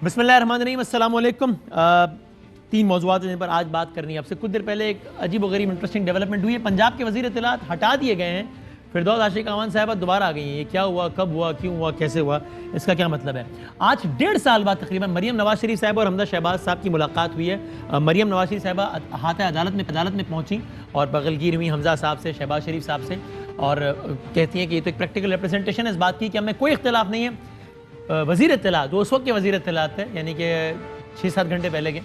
बिस्मिल्लाहिर्रहमानिर्रहीम, अस्सलाम वालेकुम। तीन मौज़ूआत जिन पर आज बात करनी है आपसे। कुछ देर पहले एक अजीब व गरीब इंटरेस्टिंग डेवलपमेंट हुई है। पंजाब के वज़ीर इत्तलात हटा दिए गए हैं, फिरदौस आशिक अवान साहिबा दोबारा आ गई हैं। ये क्या हुआ, कब हुआ, क्यों हुआ, कैसे हुआ, इसका क्या मतलब है? आज 1.5 साल बाद तकरीबन मरियम नवाज शरीफ साहब और हमजा शहबाज साहब की मुलाकात हुई है। मरियम नवाज शरीफ साहबा अहाता अदालत में पहुँची और बगलगीर हुई हमजा साहब से, शहबाज शरीफ साहब से, और कहती हैं कि ये तो एक प्रैक्टिकल रिप्रेजेंटेशन है इस बात की कि हमें कोई इख्तिलाफ नहीं है। वज़ीर इत्तलात जो उस वक्त के वज़ीर इत्तलात थे, यानी कि 6-7 घंटे पहले के,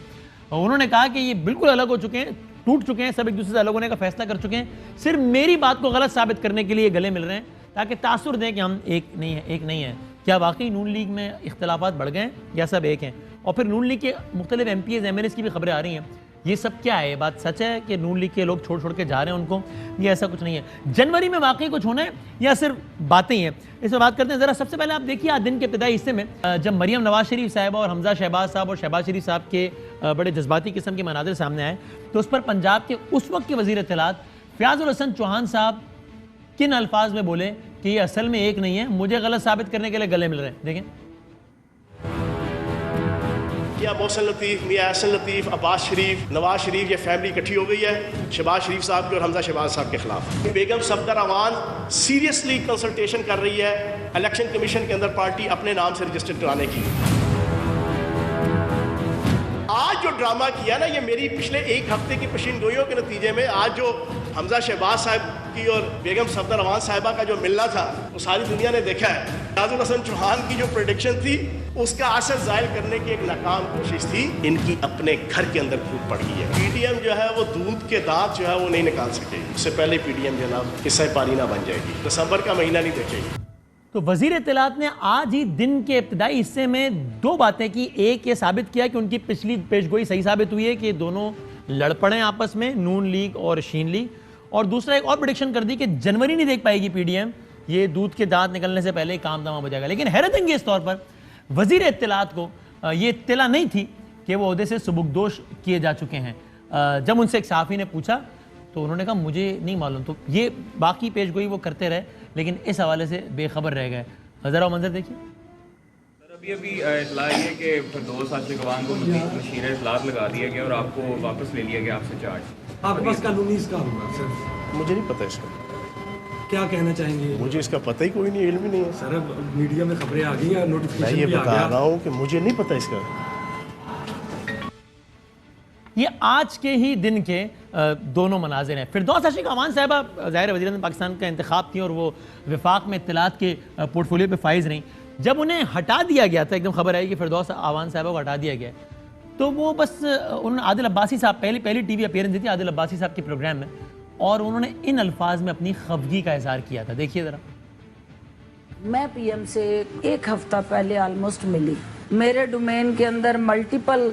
उन्होंने कहा कि ये बिल्कुल अलग हो चुके हैं, टूट चुके हैं, सब एक दूसरे से अलग होने का फैसला कर चुके हैं, सिर्फ मेरी बात को गलत साबित करने के लिए गले मिल रहे हैं ताकि तासुर दें कि हम एक नहीं है। क्या वाकई नून लीग में इख्तलाफात बढ़ गए हैं या सब एक हैं? और फिर नून लीग के मुख्तलिफ MPs MNAs की भी खबरें आ रही हैं। ये सब क्या है? ये बात सच है कि नून लीग के लोग छोड़ के जा रहे हैं उनको, ये ऐसा कुछ नहीं है? जनवरी में वाकई कुछ होना है या सिर्फ बातें ही हैं? इस पर बात करते हैं। ज़रा सबसे पहले आप देखिए आज दिन के इब्तिदाई हिस्से में जब मरियम नवाज शरीफ साहबा और हमजा शहबाज साहब और शहबाज शरीफ साहब के बड़े जज्बाती किस्म के मनाजिर सामने आए, तो उस पर पंजाब के उस वक्त के वज़ीर इत्तलात फ़याज़ुल हसन चौहान साहब किन अल्फाज में बोले कि ये असल में एक नहीं है, मुझे गलत साबित करने के लिए गले मिल रहे हैं। देखें। क्या मोहसिन लतीफ़, मियां एहसन लतीफ़, अब्बास शरीफ, नवाज शरीफ, ये फैमिली इकट्ठी हो गई है शहबाज शरीफ साहब की और हमजा शहबाज साहब के खिलाफ। बेगम सफदर अवान सीरियसली कंसल्टेशन कर रही है इलेक्शन कमीशन के अंदर पार्टी अपने नाम से रजिस्टर कराने की। आज जो ड्रामा किया ना, ये मेरी पिछले एक हफ्ते की पेशीन गोइयों के नतीजे में आज जो हमजा शहबाज साहब की और बेगम सफदर अवान साहिबा का जो मिलना था वो सारी दुनिया ने देखा है। फ़याज़ुल हसन चौहान की जो प्रेडिक्शन थी उसका असर ज़ाहिर करने की एक नाकाम कोशिश थी। इनकी अपने घर के अंदर फूट पड़ गई है। PDM जो है वो दूध के दांत जो है वो नहीं निकाल सकेगी। उससे पहले PDM जो है किस्सा पारी ना बन जाएगी, दिसंबर का महीना नहीं देखेगी। तो वज़ीर इत्तलात ने आज ही दिन के इब्तिदाई हिस्से में दो बातें की। एक ये साबित किया कि उनकी पिछली पेशगोई सही साबित हुई है कि दोनों लड़ पड़े आपस में, नून लीग और शीन लीग। और दूसरा एक और प्रेडिक्शन कर दी कि जनवरी नहीं देख पाएगी PDM, ये दूध के दांत निकलने से पहले ही काम तमाम हो जाएगा। लेकिन हैरत अंगेज़ तौर पर वज़ीर इत्तलात को ये इत्तला नहीं थी कि वो ओहदे से सुबुकदोश किए जा चुके हैं। जब उनसे एक सहाफ़ी ने पूछा तो उन्होंने कहा मुझे नहीं मालूम। तो ये बाकी पेशगोई वो करते रहे लेकिन इस हवाले से बेखबर रह गए। ज़रा मंजर देखिए। सर अभी इतला है कि फिरदौस आशिक अवान को मशीर इतलात लगा दिया गया और आपको वापस ले लिया गया आपसे चार्ज। आपके पास कानूनी इसका होगा सर? मुझे नहीं पता इसका, क्या कहना चाहेंगे? मुझे इसका पता ही कोई नहीं, इल्म ही नहीं है सर मीडिया में खबरें आ गई हैं, मैं नोटिफिकेशन ये भी आ बता गया। रहा हूँ कि मुझे नहीं पता इसका। ये आज के ही दिन के दोनों मनाजिर हैं। फिरदौस आशिक अवान साहिबा ज़ाहिर वज़ीर पाकिस्तान का इंतखाब थी और वो वफाक में इत्तलात के पोर्टफोलियो पे फाइज रहीं। जब उन्हें हटा दिया गया था, एकदम खबर आई कि फिरदौस अवान साहिबा को हटा दिया गया, तो वो बस उन्होंने आदिल अब्बासी साहब पहली TV अपीयरेंस दी थी आदिल अब्बासी साहब के प्रोग्राम में, और उन्होंने इन अल्फाज में अपनी खफगी का इजहार किया था। देखिए ज़रा। मैं PM से एक हफ्ता पहले ऑलमोस्ट मिली। मेरे डोमेन के अंदर मल्टीपल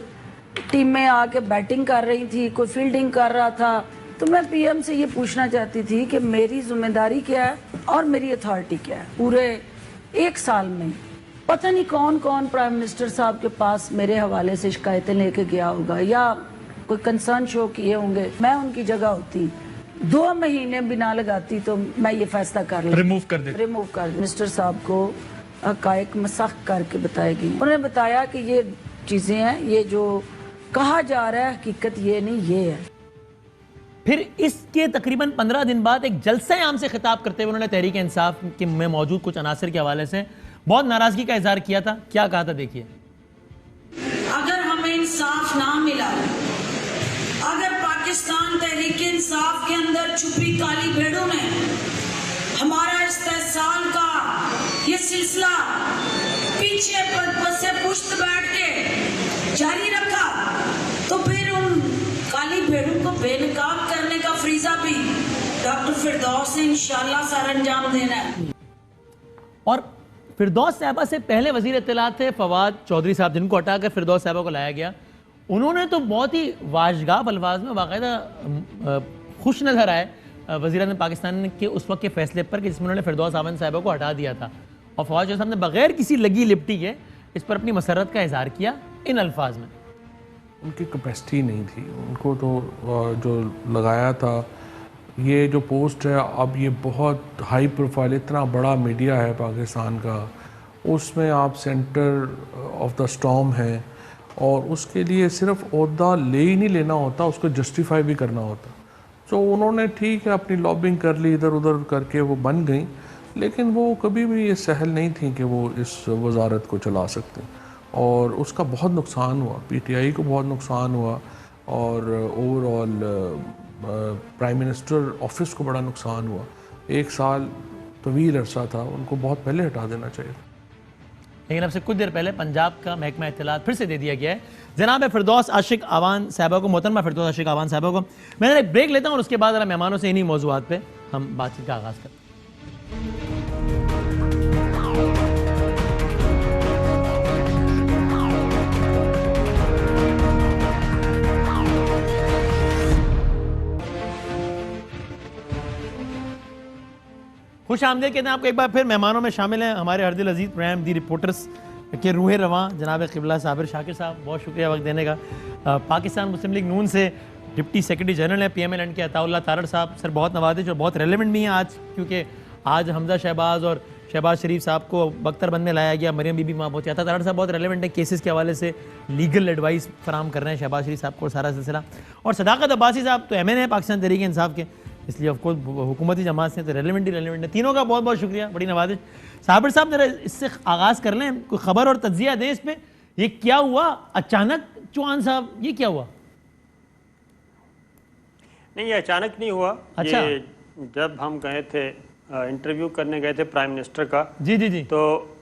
टीमें आके बैटिंग कर रही थी, कोई फील्डिंग कर रहा था। तो मैं PM से ये पूछना चाहती थी कि मेरी जिम्मेदारी क्या है और मेरी अथॉरिटी क्या है। पूरे एक साल में पता नहीं कौन कौन प्राइम मिनिस्टर साहब के पास मेरे हवाले से शिकायतें लेके गया होगा या कोई कंसर्न शो किए होंगे। मैं उनकी जगह होती 2 महीने भी ना लगाती तो मैं ये फैसला कर लेती, रिमूव कर मिनिस्टर साहब को हकायक मसख करके बताएगी। उन्होंने बताया कि ये चीज़ें हैं, ये जो कहा जा रहा है हकीकत ये नहीं, ये है। फिर इसके तकरीबन 15 दिन बाद एक जलसे आम से खिताब करते हुए उन्होंने तहरीक इंसाफ के में मौजूद कुछ अनासर के हवाले से बहुत नाराजगी का इजहार किया था। क्या कहा था देखिए। अगर हमें इंसाफ ना मिला, अगर पाकिस्तान तहरीक इंसाफ के अंदर छुपी काली भेड़ों ने हमारा इस्तेहसाल का ये सिलसिला पीछे से पुश्त बैठ के जारी रखा, तो फिर उन काली भेड़ों को बेनकाब करने का फरीजा भी डॉक्टर फिरदौस ने इंशाल्लाह सर अंजाम देना है। और फिरदौस साहबा से पहले वज़ीर इत्तलात थे फवाद चौधरी साहब, जिनको हटाकर फिरदौस साहबा को लाया गया। उन्होंने तो बहुत ही वाशगाब अल्फाज में बाकायदा खुश नजर आए वज़ीर-ए-आज़म पाकिस्तान के उस वक्त के फैसले पर कि जिसमें उन्होंने फिरदौस अवान साहबा को हटा दिया था। और फवाद चौधरी साहब ने बगैर किसी लगी लिपटी के इस पर अपनी मसरत का इजहार किया इन अल्फाज में। उनकी कैपेसिटी नहीं थी, उनको तो जो लगाया था ये जो पोस्ट है, अब ये बहुत हाई प्रोफाइल, इतना बड़ा मीडिया है पाकिस्तान का उसमें आप सेंटर ऑफ द स्टॉर्म हैं और उसके लिए सिर्फ ओहदा ले ही नहीं लेना होता, उसको जस्टिफाई भी करना होता। तो उन्होंने ठीक है अपनी लॉबिंग कर ली, इधर उधर करके वो बन गई, लेकिन वो कभी भी ये सहल नहीं थी कि वो इस वजारत को चला सकते और उसका बहुत नुकसान हुआ, पीटीआई को बहुत नुकसान हुआ और ओवरऑल प्राइम मिनिस्टर ऑफिस को बड़ा नुकसान हुआ। 1 साल तवील अरसा था, उनको बहुत पहले हटा देना चाहिए। लेकिन अब से कुछ देर पहले पंजाब का महकमा इत्तलात फिर से दे दिया गया है जनाब फिरदौस आशिक आवान साहबा को, मोहतरमा फिरदौस आशिक आवान साहबा को। मैं एक ब्रेक लेता हूँ और उसके बाद ज़रा मेहमानों से इन्हीं मौज़ूआत पे हम बातचीत का आगाज़ करते हैं। खुश आमदीद कहते हैं आपको एक बार फिर। मेहमानों में शामिल हैं हमारे हरदिल अजीज़ प्रोग्राम दी रिपोर्टर्स के रूह रवां जनाब क़िबला साबिर शाकिर साहब, बहुत शुक्रिया वक्त देने का। पाकिस्तान मुस्लिम लीग नून से डिप्टी सेक्रेटरी जनरल हैं PMLN के अताउल्लाह तारड़ साहब। सर बहुत नवाजिश और बहुत रेलेवेंट भी हैं आज, क्योंकि आज हमजा शहबाज और शहबाज शरीफ साहब को बख्तरबंद में लाया गया, मरियम बीबी मां पहुंची। अता तारड़ साहब बहुत रेलेवेंट है, केसेस के हवाले से लीगल एडवाइस फराम कर रहे हैं शहबाज शरीफ साहब को सारा सिलसिला। और सदाकत अब्बासी साहब तो MN है पाकिस्तान तहरीक इंसाफ के, इसलिए ऑफकोर्स हुकूमती जमात से तो रेलेवेंट ही रेलेवेंट है। तीनों का बहुत बहुत शुक्रिया, बड़ी नवाजिश। साबिर साहब जरा इससे आगाज़ कर लें, कोई खबर और तज्जिया दें इस पर, ये क्या हुआ अचानक चौहान साहब, ये क्या हुआ? नहीं, ये अचानक नहीं हुआ। अच्छा। ये जब हम गए थे इंटरव्यू करने गए थे प्राइम मिनिस्टर का, जी जी जी, तो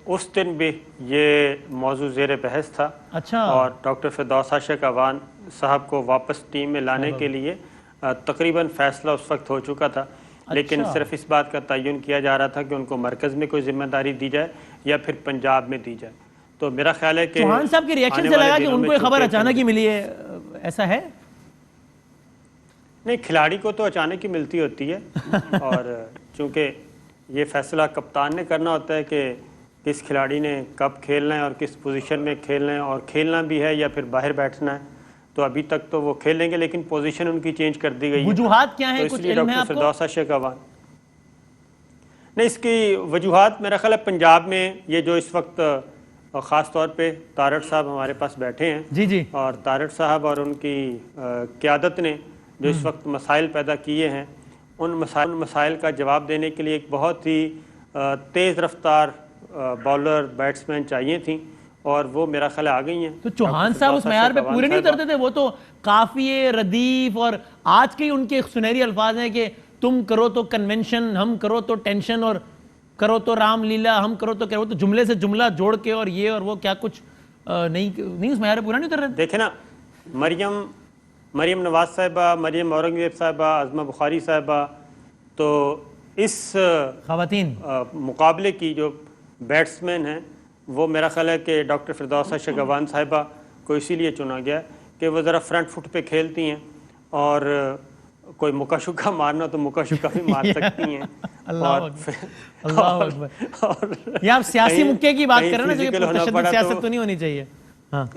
उस दिन भी ये मौजू ज़ेर बहस था। अच्छा। और डॉक्टर फिरदौस आशिक आवान साहब को वापस टीम में लाने के लिए तकरीबन फ़ैसला उस वक्त हो चुका था। लेकिन सिर्फ इस बात का तयन किया जा रहा था कि उनको मरकज़ में कोई जिम्मेदारी दी जाए या फिर पंजाब में दी जाए। तो मेरा ख्याल है कि चौहान साहब के रिएक्शन से लगा कि उनको ये खबर अचानक ही मिली है, ऐसा है? नहीं, खिलाड़ी को तो अचानक ही मिलती होती है और चूँकि ये फैसला कप्तान ने करना होता है कि किस खिलाड़ी ने कब खेलना है और किस पोजीशन में खेलना है, और खेलना भी है या फिर बाहर बैठना है। तो अभी तक तो वो खेलेंगे, लेकिन पोजीशन उनकी चेंज कर दी गई है। वजूहात क्या है, तो कुछ इल्म है आपको? फिरदौस आशिक आवान नहीं, इसकी वजूहात मेरा ख्याल है पंजाब में ये जो इस वक्त ख़ास तौर पे तारड़ साहब हमारे पास बैठे हैं, जी जी, और तारड़ साहब और उनकी क़यादत ने जो इस वक्त मसाइल पैदा किए हैं, उन मसाइल का जवाब देने के लिए एक बहुत ही तेज़ रफ्तार बॉलर बैट्समैन चाहिए थी, और वो मेरा ख्याल आ गई हैं। तो चौहान साहब उस मैयार पे पूरे नहीं उतरते थे, वो तो काफिए रदीफ, और आज के उनके सुनहरी अल्फाज हैं कि तुम करो तो कन्वेंशन, हम करो तो टेंशन, और करो तो रामलीला, हम करो तो करो, तो जुमले से जुमला जोड़ के और ये और वो क्या कुछ नहीं उस मैयार पे पूरा नहीं उतर रहे। देखे ना, मरियम नवाज साहिबा, मरियम औरंगजेब साहिबा, आज़मा बुखारी साहिबा, तो इस खवातीन मुकाबले की जो बैट्समैन हैं, वो मेरा ख्याल है कि डॉक्टर फिरदौस आशिक आवान साहिबा को इसीलिए चुना गया कि वो ज़रा फ्रंट फुट पे खेलती हैं, और कोई मुक्का शुक्का मारना तो मुक्का शुक्का भी मार सकती हैं। और ये आप सियासी मुक्के की बात कर रहे हैं ना, जो सियासत तो नहीं होनी चाहिए। हाँ।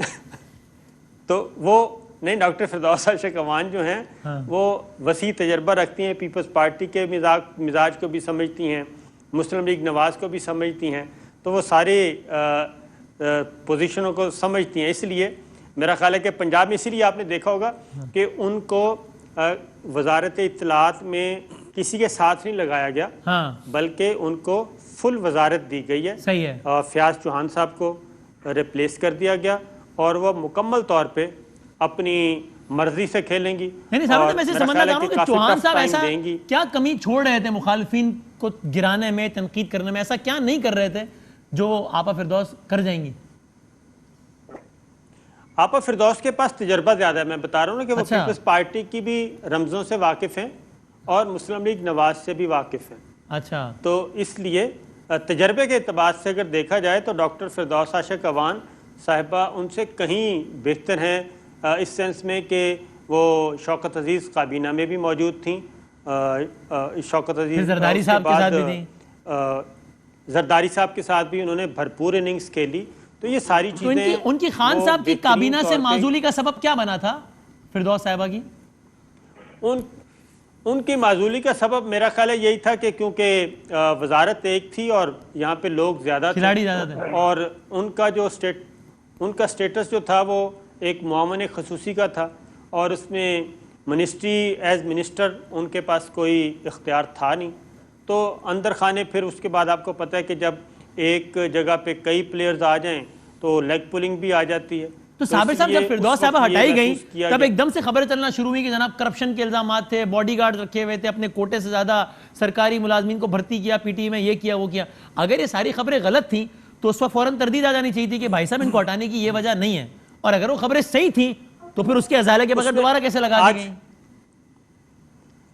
तो वो नहीं, डॉक्टर फिरदौस आशिक आवान जो हैं, हाँ। वो वसी तजर्बा रखती हैं, पीपल्स पार्टी के मिजाज को भी समझती हैं, मुस्लिम लीग नवाज को भी समझती हैं, तो वो सारे पोजीशनों को समझती हैं। इसलिए मेरा ख्याल है कि पंजाब में इसीलिए आपने देखा होगा कि उनको वजारत इत्तलात में किसी के साथ नहीं लगाया गया, हाँ। बल्कि उनको फुल वजारत दी गई है। सही है। फयाज चौहान साहब को रिप्लेस कर दिया गया, और वह मुकम्मल तौर पे अपनी मर्जी से खेलेंगी। नहीं साहब, तो मैं समझना चाह रहा हूँ कि चौहान साहब ऐसा क्या कमी छोड़ रहे थे मुखालिफिन को गिराने में, तनकीद करने में? ऐसा क्या नहीं कर रहे थे जो आपा फिरदौस कर जाएंगी? आपा फिरदौस के पास तजर्बा ज़्यादा है। मैं बता रहा हूँ ना कि वो अच्छा। पीपल्स पार्टी की भी रमज़ों से वाकिफ़ हैं और मुस्लिम लीग नवाज से भी वाकिफ़ हैं। अच्छा। तो इसलिए तजर्बे के अतबार से अगर देखा जाए तो डॉक्टर फिरदौस आशिक आवान साहिबा उनसे कहीं बेहतर हैं, इस सेंस में कि वो शौकत अजीज़ काबीना में भी मौजूद थी। शौकत अजीज़ जरदारी साहब के साथ भी थी, जरदारी साहब के साथ भी उन्होंने भरपूर इनिंग्स खेली। तो ये सारी चीज़ें उनकी खान साहब की काबीना से माजूली का सबब क्या बना था फिरदौस साहिबा की? उनकी माजूली का सबब मेरा ख्याल है यही था कि क्योंकि वजारत एक थी और यहाँ पे लोग ज़्यादा खिलाड़ी ज़्यादा थे और उनका स्टेटस जो था वो एक मुआवन खसूसी का था और उसमें मिनिस्ट्री एज मिनिस्टर उनके पास कोई इख्तियार था नहीं। तो अंदर खाने फिर उसके बाद आपको पता है कि जब एक जगह पे कई प्लेयर्स आ जाएं तो लेग पुलिंग भी आ जाती है। तो साबिर साहब जब फिरदौस साहब हटाई गई तब गया। एकदम से खबरें चलना शुरू हुई कि जनाब करप्शन के इल्जामात थे, बॉडीगार्ड रखे हुए थे, अपने कोटे से ज्यादा सरकारी मुलाजमीन को भर्ती किया, पीटी में ये किया वो किया। अगर ये सारी खबरें गलत थी तो उस पर फौरन तरदीद आ जानी चाहिए थी कि भाई साहब इनको हटाने की ये वजह नहीं है, और अगर वो खबरें सही थी तो फिर उसके अजाले के बगैर दोबारा कैसे लगा दी गई?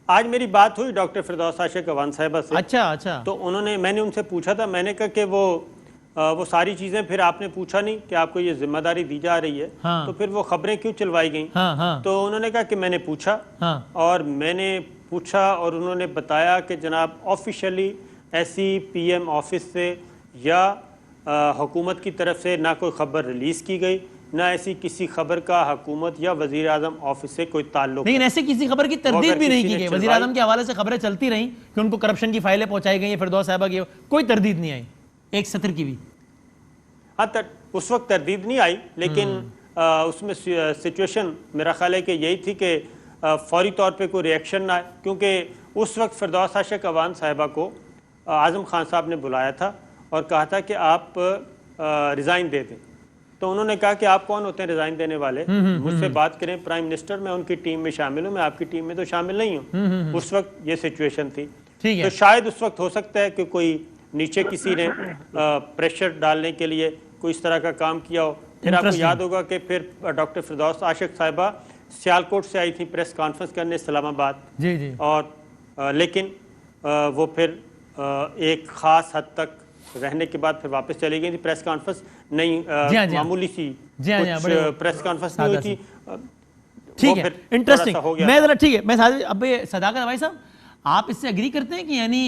आज मेरी बात हुई डॉक्टर फिरदौस आशिक अवान साहिबा से। अच्छा तो मैंने उनसे पूछा था, मैंने कहा कि वो सारी चीज़ें फिर आपने पूछा नहीं कि आपको ये जिम्मेदारी दी जा रही है, हाँ। तो फिर वो खबरें क्यों चलवाई गई? हाँ। तो उन्होंने कहा कि मैंने पूछा, हाँ। और मैंने पूछा और उन्होंने बताया कि जनाब ऑफिशियली ऐसी पीएम ऑफिस से या हुकूमत की तरफ से ना कोई ख़बर रिलीज़ की गई, ना ऐसी किसी खबर का हुकूमत या वज़ीर आज़म ऑफिस से कोई ताल्लुक। लेकिन ऐसे किसी खबर की तरदीद भी नहीं की गई। वज़ीर आज़म के हवाले से खबरें चलती रहीं कि उनको करप्शन की फाइलें पहुंचाई गई, फिरदौस साहिबा की कोई तरदीद नहीं आई एक सत्र की भी। हाँ, उस वक्त तरदीद नहीं आई, लेकिन उसमें सिचुएशन मेरा ख्याल है कि यही थी कि फौरी तौर पे कोई रिएक्शन ना आए, क्योंकि उस वक्त फिरदौस आशिक अवान साहिबा को आज़म खान साहब ने बुलाया था और कहा था कि आप रिज़ाइन दे दें। तो उन्होंने कहा कि आप कौन होते हैं रिज़ाइन देने वाले, मुझसे बात करें प्राइम मिनिस्टर, मैं उनकी टीम में शामिल हूँ, मैं आपकी टीम में तो शामिल नहीं हूँ। उस वक्त ये सिचुएशन थी। तो शायद उस वक्त हो सकता है कि कोई नीचे किसी ने प्रेशर डालने के लिए कोई इस तरह का काम किया हो। फिर आपको याद होगा कि फिर डॉक्टर फिरदौस आशिक साहिबा सियालकोट से आई थी प्रेस कॉन्फ्रेंस करने इस्लामाबाद, जी। और लेकिन वो फिर एक ख़ास हद तक रहने के बाद फिर वापस चली गई थी। प्रेस कॉन्फ्रेंस नहीं, मामूली सी प्रेस कॉन्फ्रेंस नहीं हुई थी। ठीक है, इंटरेस्टिंग। मैं जरा ठीक है, मैं अब सदाकत भाई साहब आप इससे एग्री करते हैं कि यानी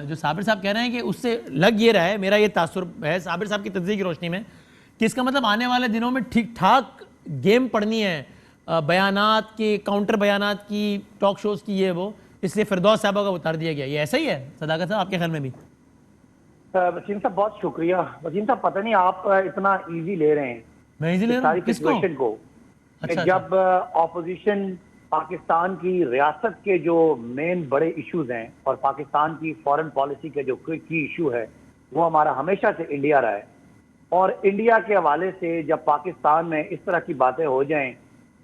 जो साबिर साहब कह रहे हैं कि उससे लग ये रहा है, मेरा ये तासुर है साबिर साहब की तजज़िये की रोशनी में, कि इसका मतलब आने वाले दिनों में ठीक ठाक गेम पढ़नी है बयानात की, काउंटर बयानात की, टॉक शोज़ की, ये वो, इसलिए फिरदौस साहबा का उतार दिया गया। ये ऐसा ही है सदाकत साहब आपके ख्याल में भी? वसीम साहब बहुत शुक्रिया। वसीम साहब पता नहीं आप इतना इजी ले रहे हैं, मैं इजी ले रहा हूं सिचुएशन को। अच्छा, जब ऑपोजिशन पाकिस्तान की रियासत के जो मेन बड़े इश्यूज हैं और पाकिस्तान की फॉरेन पॉलिसी के जो की इशू है वो हमारा हमेशा से इंडिया रहा है, और इंडिया के हवाले से जब पाकिस्तान में इस तरह की बातें हो जाएं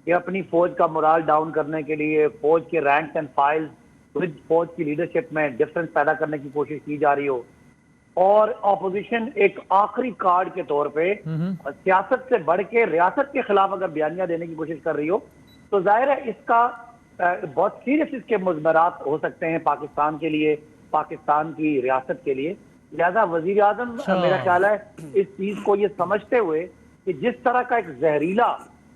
कि अपनी फौज का मोराल डाउन करने के लिए फौज के रैंक्स एंड फाइल्स विद फौज की लीडरशिप में डिफरेंस पैदा करने की कोशिश की जा रही हो, और ऑपोजिशन एक आखिरी कार्ड के तौर पे सियासत से बढ़ के रियासत के खिलाफ अगर बयानियां देने की कोशिश कर रही हो, तो जाहिर है इसका बहुत सीरियस इसके मुज़मरात हो सकते हैं पाकिस्तान के लिए, पाकिस्तान की रियासत के लिए। लिहाजा वजीर आजम मेरा ख्याल है इस चीज को ये समझते हुए कि जिस तरह का एक जहरीला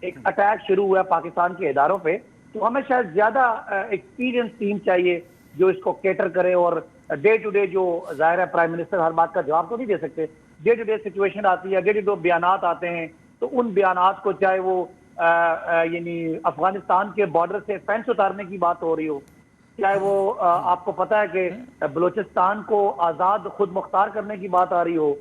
एक अटैक शुरू हुआ है पाकिस्तान के इदारों पे, तो हमें शायद ज्यादा एक्सपीरियंस टीम चाहिए जो इसको कैटर करे, और डे टू डे जो जाहिर है प्राइम मिनिस्टर हर बात का जवाब तो नहीं दे सकते, डे टू डे सिचुएशन आती है, डे टू डे बयानात आते हैं, तो उन बयानात को चाहे वो यानी अफगानिस्तान के बॉर्डर से फेंस उतारने की बात हो रही हो, चाहे वो आपको पता है कि बलूचिस्तान को आज़ाद खुद मुख्तार करने की बात आ रही हो,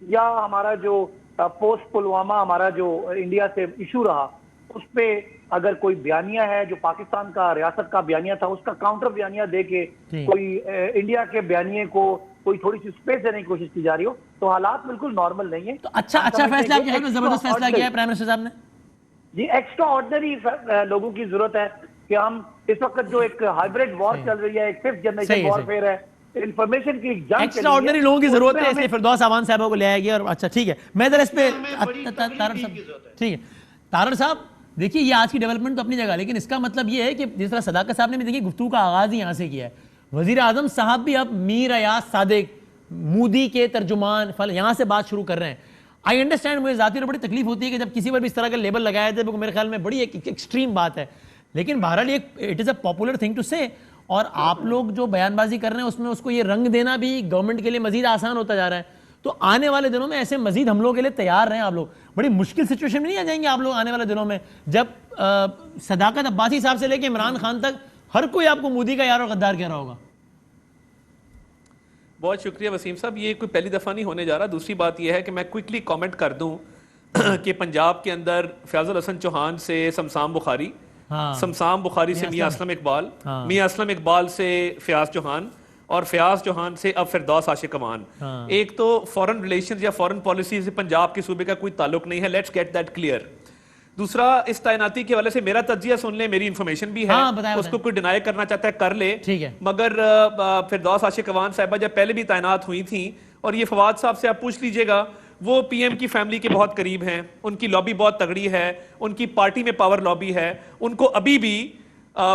या हमारा जो पोस्ट पुलवामा हमारा जो इंडिया से इशू रहा उस पर अगर कोई बयानिया है जो पाकिस्तान का रियासत का बयानिया था उसका काउंटर बयानिया दे के कोई इंडिया के बयानिए को कोई थोड़ी सी स्पेस देने की कोशिश की जा रही हो, तो हालात बिल्कुल नॉर्मल नहीं है। तो अच्छा फैसला आपके ख्याल में जबरदस्त फैसला किया है प्राइम मिनिस्टर साहब ने जी। एक्स्ट्रा ऑर्डिनरी लोगों की जरूरत है कि हम इस वक्त जो एक हाइब्रिड वॉर चल रही है, एक फिफ्थ जनरेशन वॉरफेयर है, इंफॉर्मेशन की जंग, एक्स्ट्रा ऑर्डिनरी लोगों की जरूरत है, इसलिए फिरदौस अवान साहब को ले आया गया। और अच्छा ठीक है, मैं जरा इस पे ठीक है तारड़ साहब देखिए, ये आज की डेवलपमेंट तो अपनी जगह, लेकिन इसका मतलब ये है कि जिस तरह सदाकत साहब ने भी देखिए गुफ्तगू का आगाज ही यहाँ से किया है, वजीर आजम साहब भी अब मीर अयाज सादिक मोदी के तर्जुमान फल यहाँ से बात शुरू कर रहे हैं। आई अंडरस्टैंड, मुझे जाती बड़ी तकलीफ होती है कि जब किसी पर भी इस तरह का लेबल लगाया जाए, मेरे ख्याल में बड़ी एक एक्सट्रीम बात है, लेकिन बहरहाल ये it is a popular thing to say, और आप लोग जो बयानबाजी कर रहे हैं उसमें उसको ये रंग देना भी गवर्नमेंट के लिए मजीद आसान होता जा रहा है। तो आने वाले दिनों में ऐसे मजीद हमलों के लिए तैयार रहें आप लोग। बड़ी मुश्किल सिचुएशन में नहीं आ जाएंगे आप लोग आने वाले दिनों में, जब सदाकत अब्बासी साहब से लेके इमरान खान तक हर कोई आपको मोदी का यार और गद्दार कह रहा होगा। बहुत शुक्रिया वसीम साहब, ये कोई पहली दफ़ा नहीं होने जा रहा। दूसरी बात यह है कि मैं क्विकली कमेंट कर दूं कि पंजाब के अंदर फयाजुल हसन चौहान से शमशान बुखारी, शमशान बुखारी से मियां असलम इकबाल, मियां असलम इकबाल से फयाज चौहान और फयाज चौहान से अब फिरदौस आशिक अमान। एक तो फॉरेन रिलेशंस या फॉरेन पॉलिसी से पंजाब के सूबे का कोई ताल्लुक नहीं है, लेट्स गेट दैट क्लियर। दूसरा, इस तैनाती के हवाले से मेरा तज्जिया सुन ले, मेरी इंफॉर्मेशन भी है, उसको कोई डिनाई करना चाहता है कर ले, ठीक है। मगर फिरदौस आशिक अमान साहिबा जब पहले भी तैनात हुई थी, और ये फवाद साहब से आप पूछ लीजिएगा, वो पीएम की फैमिली के बहुत करीब हैं, उनकी लॉबी बहुत तगड़ी है, उनकी पार्टी में पावर लॉबी है, उनको अभी भी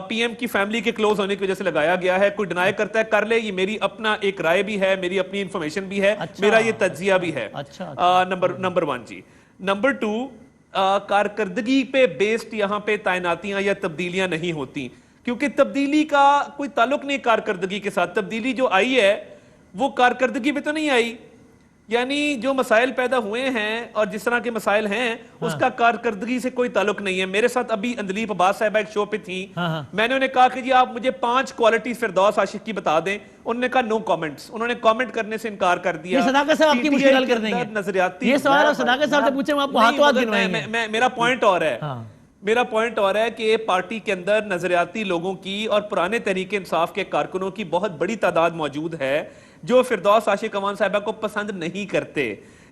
पीएम की फैमिली के क्लोज होने की वजह से लगाया गया है। कोई डिनाई करता है कर ले, ये मेरी अपना एक राय भी है, मेरी अपनी इंफॉर्मेशन भी है, मेरा ये तज्जिया भी है। नंबर 1 जी। नंबर 2, कारकर्दगी पे बेस्ड यहाँ पे तैनातियां या तब्दीलियां नहीं होती, क्योंकि तब्दीली का कोई ताल्लुक नहीं कारकर्दगी के साथ। तब्दीली जो आई है वो कारकर्दगी पे तो नहीं आई, यानी जो मसाइल पैदा हुए हैं और जिस तरह के मसाइल हैं उसका कारकर्दगी से कोई ताल्लुक नहीं है। मेरे साथ अभी अंदलीप अब्बास साहिबा एक शो पे थी, मैंने उन्हें कहा कि जी आप मुझे 5 क्वालिटीज फिरदौस आशिक की बता दें, उन्होंने कहा नो कमेंट्स, उन्होंने कमेंट करने से इनकार कर दिया। ये सदाकत साहब आपकी मुश्किल हल कर देंगे, नजरियाती ये सवाल आप सदाकत साहब से पूछे, आपको हाथों हाथ गिनवाएंगे। मेरा पॉइंट और है, मेरा पॉइंट और है कि पार्टी के अंदर नजरियाती लोगों की और पुराने तरीके इंसाफ के कारकुनों की बहुत बड़ी तादाद मौजूद है जो फिरदौस आशिक अमान साहिबा को पसंद नहीं करते,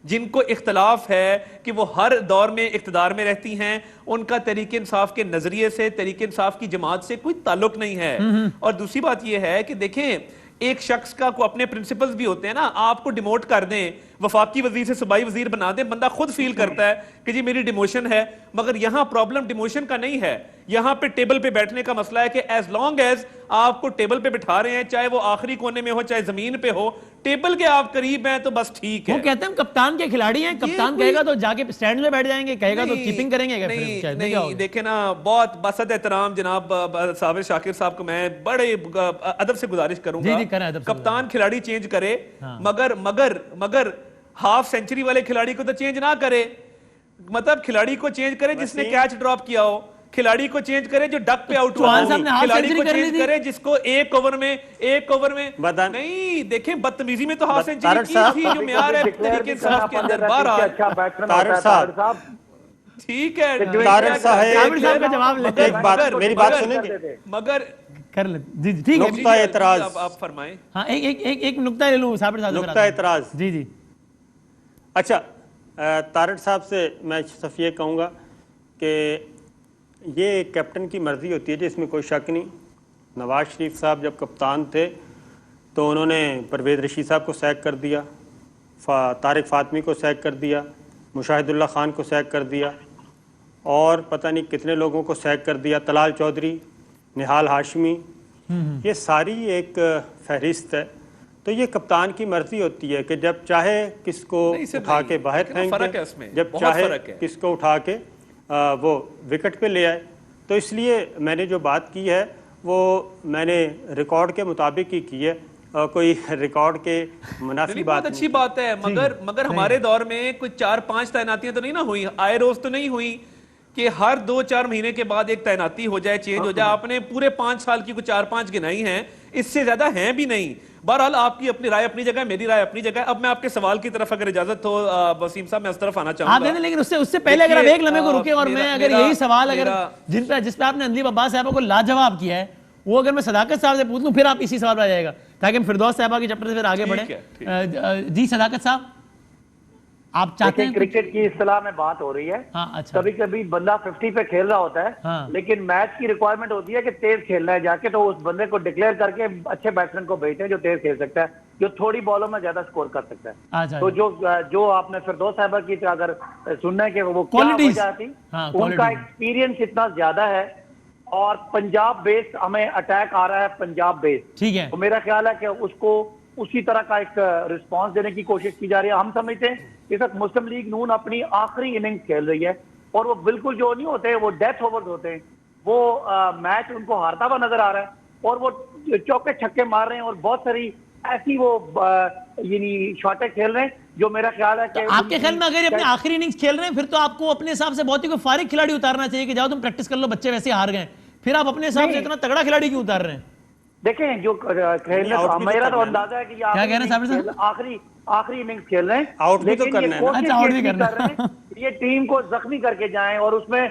जिनको इख्तलाफ है कि वो हर दौर में इख्तिदार में रहती हैं, उनका तरीके इंसाफ के नजरिए से, तरीके इंसाफ की जमात से कोई ताल्लुक नहीं है। और दूसरी बात यह है कि देखें, एक शख्स का को अपने प्रिंसिपल्स भी होते हैं ना, आपको डिमोट कर दें, वफाकी वजीर से सूबाई वजीर बना दें, बंदा खुद फील करता है कि जी मेरी डिमोशन है। मगर यहां प्रॉब्लम डिमोशन का नहीं है, यहां पे टेबल पे बैठने का मसला है कि एज लॉन्ग एज आपको टेबल पे बिठा रहे हैं, चाहे वो आखिरी कोने में हो चाहे जमीन पे हो, टेबल के आप करीब हैं तो बस ठीक है। वो कहते हैं कप्तान के खिलाड़ी हैं, कप्तान कहेगा तो जाके स्टैंड में बैठ जाएंगे, कहेगा तो कीपिंग करेंगे। नहीं, देखे ना, बहुत बसद एहतराम जनाब साबिर शाकिर साहब को मैं बड़े अदब से गुजारिश करूंगा, कप्तान खिलाड़ी चेंज करे, मगर मगर मगर हाफ सेंचुरी वाले खिलाड़ी को तो चेंज ना करे। मतलब खिलाड़ी को चेंज करे जिसने कैच ड्रॉप किया हो, खिलाड़ी को चेंज करे जो डक पे आउट हुआ, खिलाड़ी को चेंज करे जिसको एक ओवर में नहीं, देखें बदतमीजी में तो हाफ सेंचुरी की थी, जो म्यार है तरीके इंसाफ के अंदर। बहरहाल ठीक है, एक बात मेरी बात सुनेंगे, मगर कर ले जी, ठीक है, नुक्ता एतराज आप फरमाएं। हाँ, एक नुक्ता ले लूं साबिर साहब, नुक्ता एतराज। जी जी, अच्छा, तारड़ साहब से मैं सिर्फ ये कहूँगा कि ये कैप्टन की मर्ज़ी होती है जी, इसमें कोई शक नहीं। नवाज शरीफ साहब जब कप्तान थे तो उन्होंने परवेज़ रशीद साहब को सैक कर दिया, तारिक फातमी को सैक कर दिया, मुशाहिदुल्लाह खान को सैक कर दिया, और पता नहीं कितने लोगों को सैक कर दिया, तलाल चौधरी, निहाल हाशमी, ये सारी एक फहरिस्त है। तो ये कप्तान की मर्जी होती है कि जब चाहे किसको उठा के बाहर फेंके, जब चाहे किसको उठा के वो विकेट पे ले आए। तो इसलिए मैंने जो बात की है वो मैंने रिकॉर्ड के मुताबिक ही की है, कोई रिकॉर्ड के मुनाफी बात अच्छी बात है। मगर हमारे दौर में कुछ 4-5 तैनातियां तो नहीं ना हुई, आए रोज तो नहीं हुई कि हर 2-4 महीने के बाद एक तैनाती हो जाए, चेंज हो जाए। आपने पूरे 5 साल की कुछ 4-5 गिनाई हैं, इससे ज्यादा हैं भी नहीं। बहरहाल आपकी अपनी राय अपनी जगह, मेरी राय अपनी जगह। अब मैं आपके सवाल की तरफ अगर इजाजत हो वसीम साहब, मैं उस तरफ आना चाहूंगा। लेकिन उससे पहले अगर आप एक लम्हे को रुके और मैं अगर यही सवाल अगर जिस पे आपने अंदलीप अब्बास साहबा को लाजवाब किया है, वो अगर मैं सदाकत साहब से पूछ लूं, फिर आप इसी सवाल पर आ जाएगा, ताकि हम फिरदौस साहबा के चैप्टर से फिर आगे बढ़े। जी सदाकत साहब, आप चाहते हैं? क्रिकेट की इस्तिलाह में बात हो रही है। हाँ, अच्छा। कभी कभी बंदा 50 पे खेल रहा होता है, हाँ। लेकिन मैच की रिक्वायरमेंट होती है कि तेज खेलना है जाके, तो उस बंदे को डिक्लेयर करके अच्छे बैट्समैन को भेजते हैं जो तेज खेल सकता है, जो थोड़ी बॉलों में ज्यादा स्कोर कर सकता है। अच्छा, तो जो आपने फिरदौस साहबा की अगर सुनना है कि वो क्या वजह थी, उनका एक्सपीरियंस इतना ज्यादा है और पंजाब बेस्ड हमें अटैक आ रहा है, पंजाब बेस्ड, ठीक है। तो मेरा ख्याल है कि उसको उसी तरह का एक रिस्पांस देने की कोशिश की जा रही है। हम समझते हैं इस वक्त मुस्लिम लीग नून अपनी आखिरी इनिंग्स खेल रही है, और वो बिल्कुल जो नहीं होते, वो डेथ ओवर्स होते हैं, वो मैच उनको हारता हुआ नजर आ रहा है, और वो चौके छक्के मार रहे हैं, और बहुत सारी ऐसी वो यानी शॉटें खेल रहे हैं जो मेरा ख्याल है कि आपके ख्याल में अगर अपने आखिरी इनिंग्स खेल रहे हैं, फिर तो आपको अपने हिसाब से बहुत ही कोई फारिग खिलाड़ी उतारना चाहिए कि जाओ तुम प्रैक्टिस कर लो, बच्चे वैसे हार गए, फिर आप अपने हिसाब से इतना तगड़ा खिलाड़ी क्यों उतार रहे हैं? देखें जो खेलने मेरा तो अंदाजा है कि क्या कह रहे हैं साबिर साहब? आखिरी इनिंग्स खेल रहे हैं, आउट भी तो लेकिन करना ये है ना। कोशिश अच्छा, आउट भी ये करना कर रहे हैं ये टीम को जख्मी करके जाएं और उसमें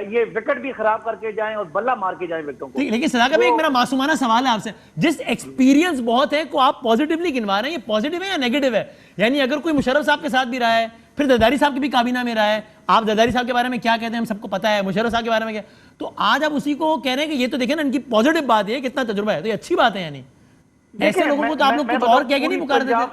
ये विकेट भी खराब करके जाएं और बल्ला मार के जाएं विकेटों को। लेकिन सदाकत भाई, एक मेरा मासूमाना सवाल है आपसे, जिस एक्सपीरियंस बहुत है को आप पॉजिटिवली गिनवा रहे हैं, ये पॉजिटिव है या नेगेटिव है? यानी अगर कोई मुशर्रफ साहब के साथ भी रहा है, फिर जरदारी साहब की भी काबीना में रहा है, आप जरदारी साहब के बारे में क्या कहते हैं हम सबको पता है, मुशर्रफ साहब के बारे में क्या, तो आज आप उसी को कह रहे हैं कि ये तो देखें ना इनकी पॉजिटिव बात है, कितना तजुर्बा है, तो ये अच्छी बात है। यानी ऐसे लोगों को तो आप लोग कुछ और कह के नहीं पुकार देते?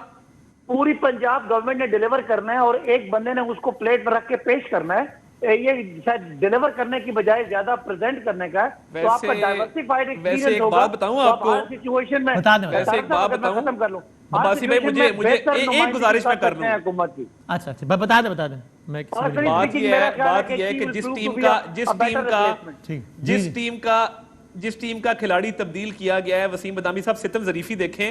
पूरी पंजाब गवर्नमेंट ने डिलीवर करना है और एक बंदे ने उसको प्लेट में रख के पेश करना है, ये शायद डिलीवर करने की बजाय ज्यादा प्रेजेंट करने का है। तो आपका डाइवर्सिफाइड एक्सपीरियंस होगा। बात बताऊं आपको, हर सिचुएशन में बता दें, वैसे एक बात बताऊं, खत्म कर लूं, अब्बासी भाई मुझे एक गुजारिश मैं कर लूं हुकूमत की। अच्छा अच्छा, बता दें मैं बात ये है कि जिस टीम का खिलाड़ी तब्दील किया गया है, वसीम बदामी साहब सितम जरीफी देखें,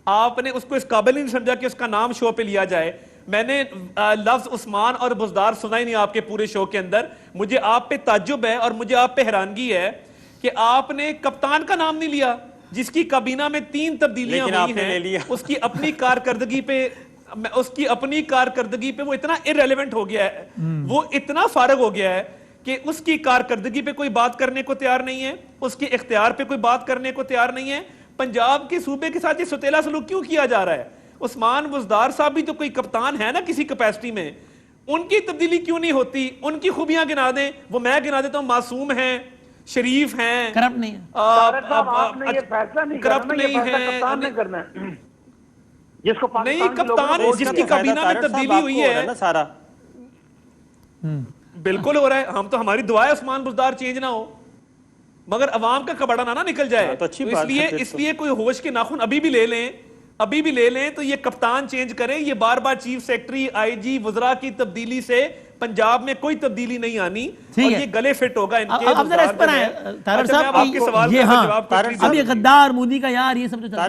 आपने उसको इस काबिल नहीं समझा कि उसका नाम शो पे लिया जाए। मैंने लफ्ज उस्मान और बुजदार सुना ही नहीं आपके पूरे शो के अंदर। मुझे आप पे ताज्जुब है और मुझे आप पे हैरानगी है कि आपने कप्तान का नाम नहीं लिया, जिसकी काबीना में 3 तब्दीलियां हुई हैं, उसकी अपनी कारकर्दगी पे वो इतना इररेलेवेंट हो गया है, वो इतना फारग हो गया है कि उसकी कारकर्दगी पे कोई बात करने को तैयार नहीं है, उसके इख्तियार पे कोई बात करने को तैयार नहीं है। पंजाब के सूबे के साथ ये सुतेला सलूक क्यों किया जा रहा है? उस्मान बुजदार साहब भी तो कोई कप्तान है ना किसी कैपेसिटी में, उनकी तब्दीली क्यों नहीं होती? उनकी खूबियां गिना दें, वो मैं गिना देता हूं, मासूम हैं, शरीफ हैं, करप्ट नहीं है, करप्ट नहीं है, जिसको नहीं कप्तान जिसकी काबीना में तब्दीली हुई है ना सारा बिल्कुल हो रहा है। हम तो हमारी दुआ है उस्मान बुजदार चेंज ना हो, मगर अवाम का कबड़ा ना निकल जाए। तो इसलिए कोई होश के नाखून अभी भी ले लें तो ये कप्तान चेंज करें। ये बार बार चीफ सेक्रेटरी, आईजी, वज़रा की तब्दीली से पंजाब में कोई तब्दीली नहीं आनी और ये गले फिट होगा इनके। अब जरा इस पर आए तारड़ साहब, आपके सवाल का जवाब अब ये गद्दार मोदी का यार ये सब जो चल रहा है।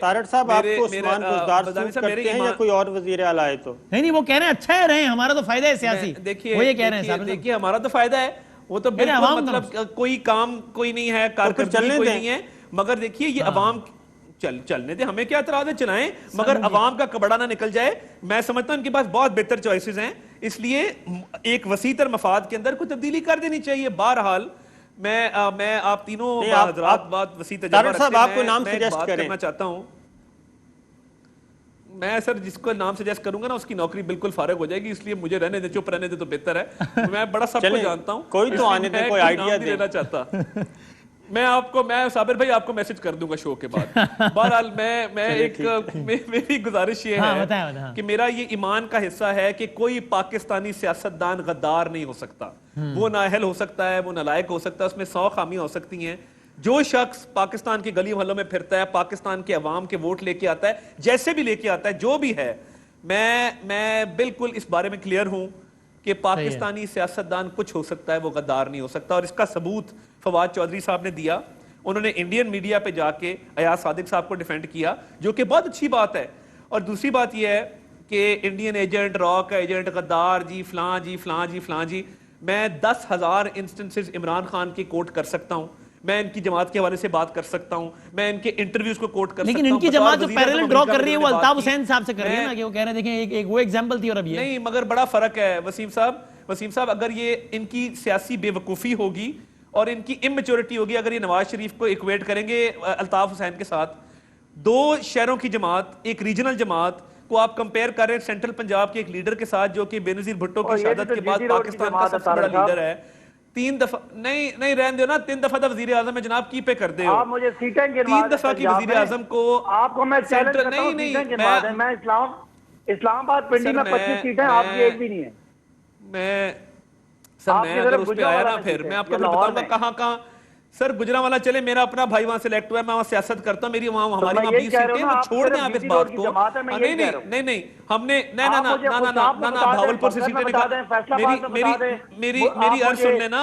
तारड़ साहब आपको उस्मान बुजदार सूट करते हैं या कोई और वजीर आला है? तो नहीं, वो कह रहे हैं अच्छा है रहे, हमारा तो फायदा है सियासी। देखिए वो ये कह रहे हैं, देखिए हमारा तो फायदा है, वो तो बिल्कुल मतलब कोई काम कोई नहीं है, कारकर्दगी कोई नहीं है, मगर देखिए ये अवाम चलने दे, हमें क्या एतराज है, चलाएं, मगर अवाम का कबड़ा ना निकल जाए। मैं समझता हूं इनके पास बहुत बेहतर चॉइसेस हैं, इसलिए एक वसीतर मफाद के अंदर कोई तब्दीली कर देनी चाहिए। बहरहाल मैं आप तीनों हजरात बात वसी तजुर्बा रखते हैं, आपको नाम सजेस्ट करना चाहता हूं। मैं सर जिसको नाम सजेस्ट करूंगा ना उसकी नौकरी बिल्कुल फारग हो जाएगी, इसलिए मुझे रहने दे, चुप रहने दे तो बेहतर है। मैं बड़ा सबको जानता हूं, कोई तो आने दे, कोई आइडिया देना चाहता। मैं साबिर भाई आपको मैसेज कर दूंगा शो के बाद। बहरहाल मेरी गुजारिश ये है कि मेरा ये ईमान का हिस्सा है कि कोई पाकिस्तानी सियासतदान गद्दार नहीं हो सकता। वो नाअहल हो सकता है, वो नालायक हो सकता है, उसमें 100 खामियां हो सकती हैं। जो शख्स पाकिस्तान के गली मोहल्लों में फिरता है, पाकिस्तान के अवाम के वोट लेके आता है, जैसे भी लेके आता है, जो भी है, मैं बिल्कुल इस बारे में क्लियर हूं कि पाकिस्तानी सियासतदान कुछ हो सकता है, वो गद्दार नहीं हो सकता। और इसका सबूत फवाद चौधरी साहब ने दिया। उन्होंने इंडियन मीडिया पे जाके अयाज सादिक साहब को डिफेंड किया, जो कि बहुत अच्छी बात है। और दूसरी बात यह है कि इंडियन एजेंट, रॉ का एजेंट, गद्दार जी, फलां जी, फलां जी, फलां जी, मैं 10,000 इंस्टेंसेस इमरान खान की कोट कर सकता हूं, मैं इनकी जमात के हवाले से बात कर सकता हूं, मैं इनके इंटरव्यूज को कोट कर सकता हूं। लेकिन इनकी जमात जो पैरेलल ड्रॉ कर रही है वो अल्ताफ हुसैन साहब से कर रही है ना, कि वो कह रहे हैं देखें एक वो एग्जांपल थी और अब ये नहीं, मगर बड़ा फर्क है वसीम साहब, अगर ये इनकी सियासी बेवकूफ़ी होगी और इनकी इमेच्योरिटी होगी, अगर ये नवाज शरीफ को इक्वेट करेंगे अल्ताफ हुसैन के साथ, 2 शहरों की जमात, एक रीजनल जमात को आप कंपेयर कर रहे हैं सेंट्रल पंजाब के एक लीडर के साथ जो कि बेनजीर भुट्टो की शहादत के बाद पाकिस्तान का सबसे बड़ा लीडर है। 3 दफा नहीं रहने दो ना, 3 दफा तो वजीर आजम है जनाब, की पे कर दे हो। आप मुझे सीटें 3 दफा की वजीर आजम को आपको मैं चैलेंज करता हूं, मैं इस्लामाबाद पिंडी में 25 सीटें, आपकी एक भी नहीं है। मैं अगर उस पे आया ना, फिर मैं आपको बताऊंगा कहां सर गुजरांवाला चले, मेरा अपना भाई वहां सेलेक्ट हुआ है, मैं वहां सियासत करता हूं, मेरी वहां हमारी वहां 20 सीटें, वो छोड़ दें आप इस बात को। नहीं हमने ना भावलपुर से सीटें निकाल, मेरी अर्ज सुन लेना।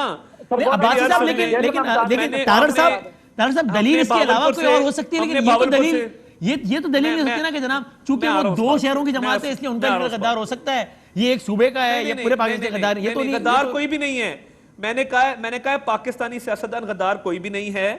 लेकिन तारड़ साहब दलील इसके अलावा कोई और हो सकती है, लेकिन ये तो दलील नहीं सकती ना कि जनाब चूंकि वो 2 शहरों की जमात है इसलिए उनका गद्दार हो सकता है, ये एक सूबे का है, ये पूरे पाकिस्तान का गद्दार, ये तो गद्दार कोई भी नहीं है। मैंने कहा पाकिस्तानी सियासतदान गद्दार कोई भी नहीं है।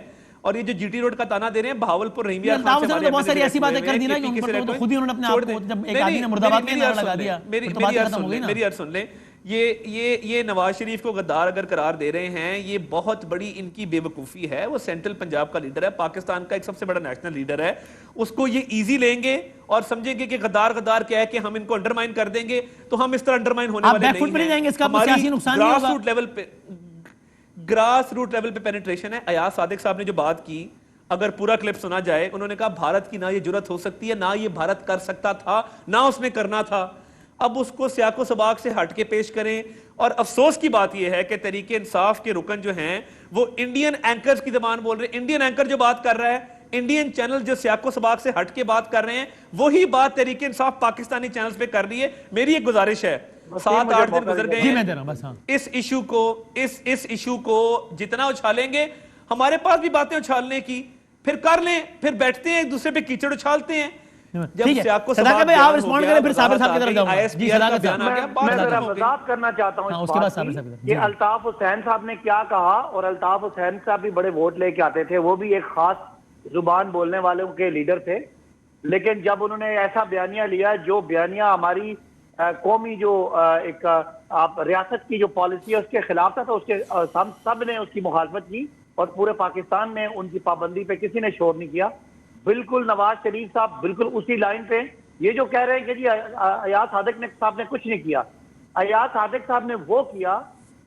और ये जो जीटी रोड का ताना दे रहे हैं, बहावलपुर रहीमिया खान से तो बहुत सारी ऐसी बातें कर दी ना कि उन पर तो खुद ही उन्होंने अपने आप को, जब एक आदमी ने मुर्दाबाद का नारा लगा दिया, मेरी अर्ज सुन लें। ये नवाज शरीफ को गद्दार अगर करार दे रहे हैं, ये बहुत बड़ी इनकी बेवकूफ़ी है। वो सेंट्रल पंजाब का लीडर है, पाकिस्तान का एक सबसे बड़ा नेशनल लीडर है, उसको ये इजी लेंगे और समझेंगे कि गद्दार गद्दार क्या है कि हम इनको अंडरमाइन कर देंगे। तो हम इस तरह अंडरमाइन होने वाले नहीं हैं। हमारी ग्रास रूट लेवल पे पेनिट्रेशन है। अयाज सादिक साहब ने जो बात की, अगर पूरा क्लिप सुना जाए, उन्होंने कहा भारत की ना ये जुर्रत हो सकती है, ना ये भारत कर सकता था, ना उसने करना था। अब उसको सियाको सबाक से हट के पेश करें। और अफसोस की बात यह है कि तहरीक इंसाफ के रुकन जो हैं वो इंडियन एंकर्स की जबान बोल रहे हैं। इंडियन एंकर जो बात कर रहा है, इंडियन चैनल जो सियाको सबाक से हट के बात कर रहे हैं, वही बात तहरीक इंसाफ पाकिस्तानी चैनल्स पे कर रही है। मेरी एक गुजारिश है, 7-8 दिन गुजर गए हैं, इस इशू को जितना उछालेंगे, हमारे पास भी बातें उछालने की, फिर कर लें, फिर बैठते हैं एक दूसरे पे कीचड़ उछालते हैं। जब सियाको सबाक भाई आप रिस्पॉन्ड करें, फिर साबिर साहब की तरफ जाऊंगा। जी, मैं जरा वजाहत करना चाहता हूं उसके बाद साबिर साहब कि अल्ताफ हुसैन साहब ने क्या कहा। और अल्ताफ हुसैन साहब भी बड़े वोट लेके आते थे, वो भी एक खास जुबान बोलने वालों के लीडर थे। लेकिन जब उन्होंने ऐसा बयानिया लिया, जो बयानिया हमारी कौमी जो एक आप रियासत की जो पॉलिसी है उसके खिलाफ था, तो उसके सब ने उसकी मुखालफत की और पूरे पाकिस्तान में उनकी पाबंदी पे किसी ने शोर नहीं किया। बिल्कुल नवाज शरीफ साहब बिल्कुल उसी लाइन पे। ये जो कह रहे हैं कि जी अयाज सादिक साहब ने कुछ नहीं किया, अयाज सादिक साहब ने वो किया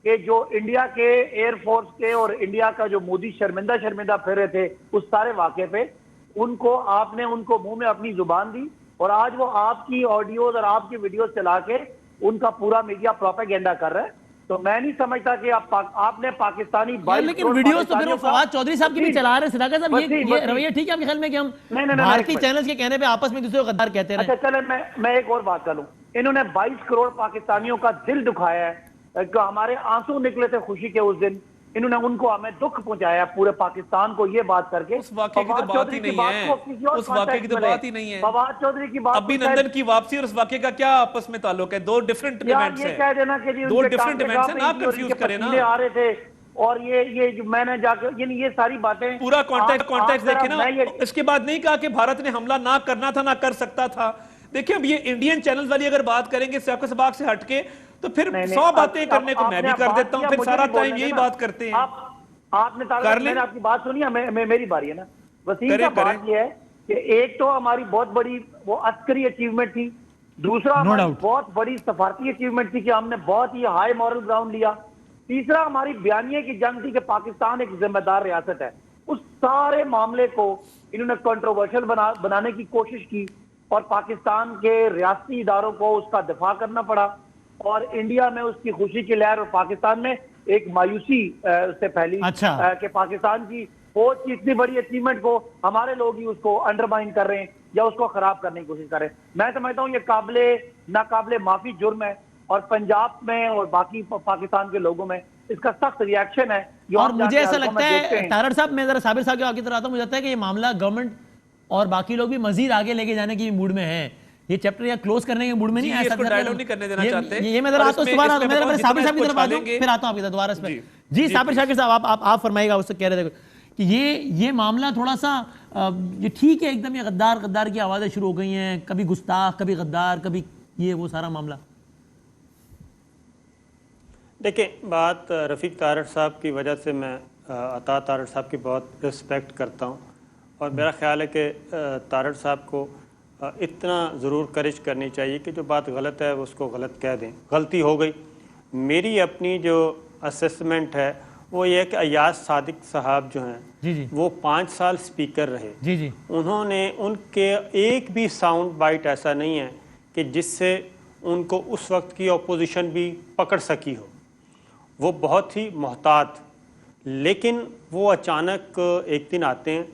कि जो इंडिया के एयरफोर्स के और इंडिया का जो मोदी शर्मिंदा फिर रहे थे उस सारे वाक़े पे, उनको आपने उनको मुंह में अपनी जुबान दी और आज वो आपकी ऑडियोज और आपकी वीडियोस चला के उनका पूरा मीडिया प्रोपेगेंडा कर रहा है। तो मैं नहीं समझता कि आपने पाकिस्तानी लेकिन वीडियोस तो फिर वो फवाद चौधरी साहब की भी चला रहे हैं। सदाकत साहब, ये रवैया ठीक है आपके ख्याल में कि हम भारतीय चैनल्स के कहने पे आपस में दूसरे को गद्दार कहते हैं? अच्छा चले, मैं एक और बात कर लूं। इन्होंने 22 करोड़ पाकिस्तानियों का दिल दुखाया है, हमारे आंसू निकले थे खुशी के उस दिन। इन्होंने उनको हमें दुख पहुंचाया पूरे पाकिस्तान को ये बात करके। उस वाक़े की तो बात ही नहीं है, उस वाक़े की तो बात ही नहीं है। फवाद चौधरी की बात, अभिनंदन की वापसी और उस वाक़े का क्या आपस में ताल्लुक है? दो डिफरेंट इवेंट्स हैं, कह देना कि दो डिफरेंट इवेंट्स हैं ना, आप कंफ्यूज करें ना। आ रहे थे और ये जो मैंने जाकर ये सारी बातें पूरा कॉन्टेक्स्ट देखें ना। इसके बाद नहीं कहा कि भारत ने हमला ना करना था, ना कर सकता था। देखिए अब ये इंडियन चैनल वाली अगर बात करेंगे सियाको सबाक से हटके, तो फिर 100 बातें करने को मैं भी कर देता हूँ, फिर सारा टाइम यही बात करते हैं। आपने मैंने आपकी बात सुनी है, मेरी बारी है ना। वसीम का बात यह है कि एक तो हमारी बहुत बड़ी वो अस्करी अचीवमेंट थी, दूसरा हमारी बहुत बड़ी सफारती अचीवमेंट थी कि हमने बहुत ही हाई मॉरल ग्राउंड लिया, तीसरा हमारी बयानिए की जंग थी कि पाकिस्तान एक जिम्मेदार रियासत है। उस सारे मामले को इन्होंने कंट्रोवर्शियल बनाने की कोशिश की और पाकिस्तान के रियासती इदारों को उसका दिफा करना पड़ा और इंडिया में उसकी खुशी की लहर और पाकिस्तान में एक मायूसी से फैली। अच्छा। कि पाकिस्तान की फौज की इतनी बड़ी अचीवमेंट को हमारे लोग ही उसको अंडरमाइन कर रहे हैं या उसको खराब करने की कोशिश कर रहे हैं। मैं समझता हूँ ये नाकाबिले माफी जुर्म है और पंजाब में और बाकी पाकिस्तान के लोगों में इसका सख्त रिएक्शन है। और मुझे ऐसा लगता है तारड़ साहब, मैं जरा साबिर साहब की तरफ आता हूँ, मुझे लगता है कि ये मामला गवर्नमेंट और बाकी लोग भी मजीद आगे लेके जाने की मूड में है। ये चैप्टर या क्लोज करने के मूड में नहीं है, ऐसा डायलॉग नहीं करने देना चाहते। ये मैं जरा आता हूं, सुबह आता हूं, मैं साबिर साहब की तरफ आ जाऊं, फिर आता हूं आपके दोबारा इस पे। जी साबिर शाकिर साहब, आप फरमाइएगा। उससे कह रहे थे कि ये मामला थोड़ा सा ये ठीक है एकदम, ये गद्दार की आवाजें शुरू हो गई हैं, कभी गुस्ताख, कभी गद्दार, कभी ये वो सारा मामला। देखिए, बात रफ़ीक तारड़ साहब की वजह से मैं अता तारड़ साहब की बहुत रिस्पेक्ट करता हूँ और मेरा ख्याल है कि तारड़ साहब को इतना ज़रूर करेज करनी चाहिए कि जो बात गलत है उसको गलत कह दें। गलती हो गई। मेरी अपनी जो असेसमेंट है वो ये है कि अयाज सादिक साहब जो हैं वो 5 साल स्पीकर रहे। उन्होंने उनके एक भी साउंड बाइट ऐसा नहीं है कि जिससे उनको उस वक्त की अपोजिशन भी पकड़ सकी हो। वो बहुत ही मोहतात, लेकिन वो अचानक एक दिन आते हैं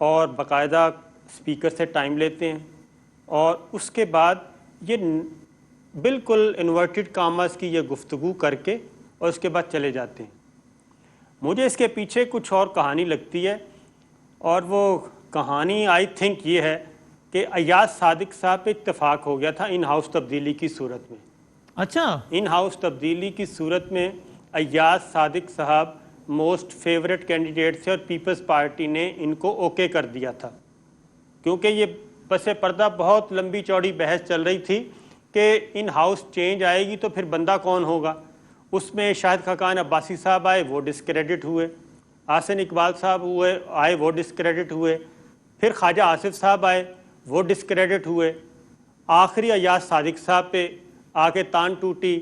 और बाकायदा स्पीकर से टाइम लेते हैं और उसके बाद ये बिल्कुल इन्वर्टेड कामास की ये गुफ्तगू करके और उसके बाद चले जाते हैं। मुझे इसके पीछे कुछ और कहानी लगती है और वो कहानी आई थिंक ये है कि अयाज सादिक साहब पे इत्तेफाक हो गया था इन हाउस तब्दीली की सूरत में। अच्छा। इन हाउस तब्दीली की सूरत में अय्याज सादिक साहब मोस्ट फेवरेट कैंडिडेट थे और पीपल्स पार्टी ने इनको ओके कर दिया था, क्योंकि ये पसे पर्दा बहुत लंबी चौड़ी बहस चल रही थी कि इन हाउस चेंज आएगी तो फिर बंदा कौन होगा। उसमें शाहिद खाकान अब्बासी साहब आए, वो डिस्क्रेडिट हुए, आसिन इकबाल साहब आए, वो डिस्क्रेडिट हुए, फिर ख्वाजा आसिफ साहब आए, वो डिस्क्रेडिट हुए, आखिरी अय्याज सादिक साहब पे आके तान टूटी,